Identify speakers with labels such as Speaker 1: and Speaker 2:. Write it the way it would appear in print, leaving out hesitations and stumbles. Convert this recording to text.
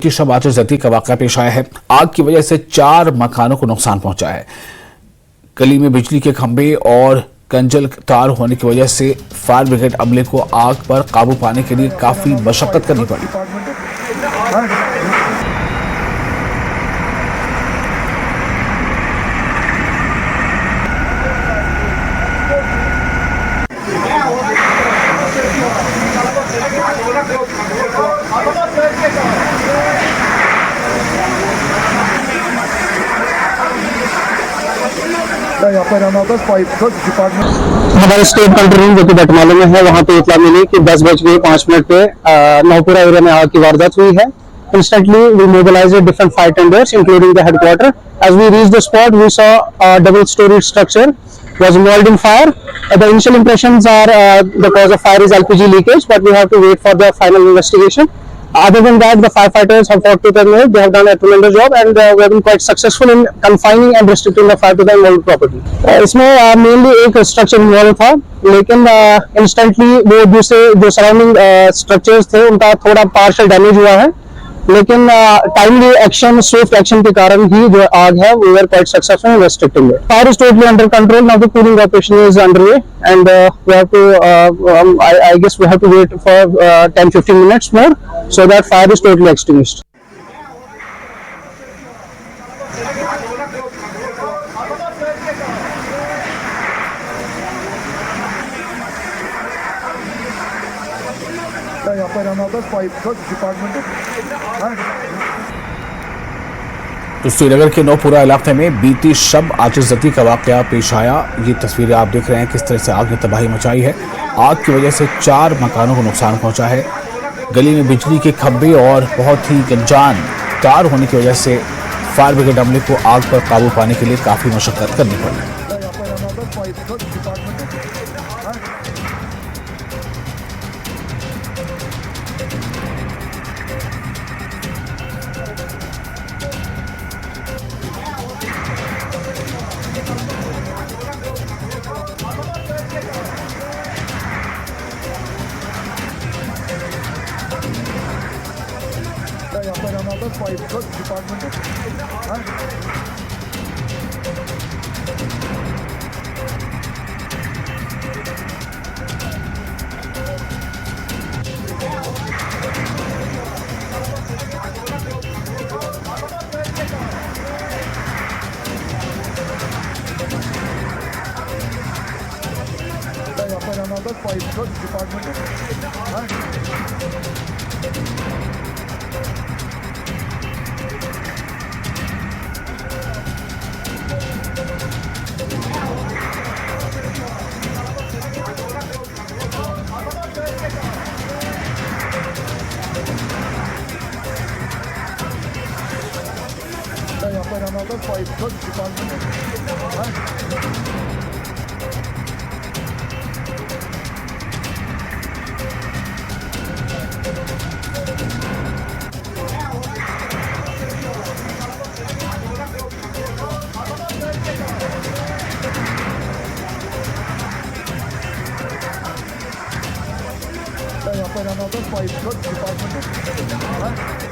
Speaker 1: की शब आतिशबाजी का वाकया पेश आया है। आग की वजह से 4 मकानों को नुकसान पहुंचा है। गली में बिजली के खंभे और कंजल तार होने की वजह से फायर ब्रिगेड अमले को आग पर काबू पाने के लिए काफी मशक्कत करनी पड़ी।
Speaker 2: हमारे स्टेट कंट्रोल रूम जो कि बटमाला में है, वहाँ पे इतला मिली कि 10:05 पे नौपुरा एरिया में आग की वारदात हुई है। Instantly, we mobilized different fire tenders, including the headquarter. As we reached the spot, we saw a double-storied structure was involved in fire. The initial impressions are the cause of fire is LPG leakage, but we have to wait for the final investigation. Other than that, the firefighters have fought to their limit. They have done a tremendous job, and we have been quite successful in confining and restricting the fire to the involved property. इसमें mainly एक structure involved था, लेकिन instantly वो दूसरे जो surrounding structures थे उनका थोड़ा partial damage हुआ है, लेकिन टाइमली एक्शन, स्विफ्ट एक्शन के कारण ही जो आग है वो quite successful in restricting it. Fire is totally under control now. The cooling operation is underway and we have to I guess we have to wait for 10-15 minutes more so that fire is totally extinguished.
Speaker 1: तो श्रीनगर के नौपुरा इलाके में बीती शब आतिशबाजी का वाकया पेश आया। ये तस्वीरें आप देख रहे हैं किस तरह से आग ने तबाही मचाई है। आग की वजह से 4 मकानों को नुकसान पहुंचा है। गली में बिजली के खंभे और बहुत ही गंजान तार होने की वजह से फायर ब्रिगेड अमले को आग पर काबू पाने के लिए काफी मशक्कत करनी पड़ी।
Speaker 3: Another 5 department.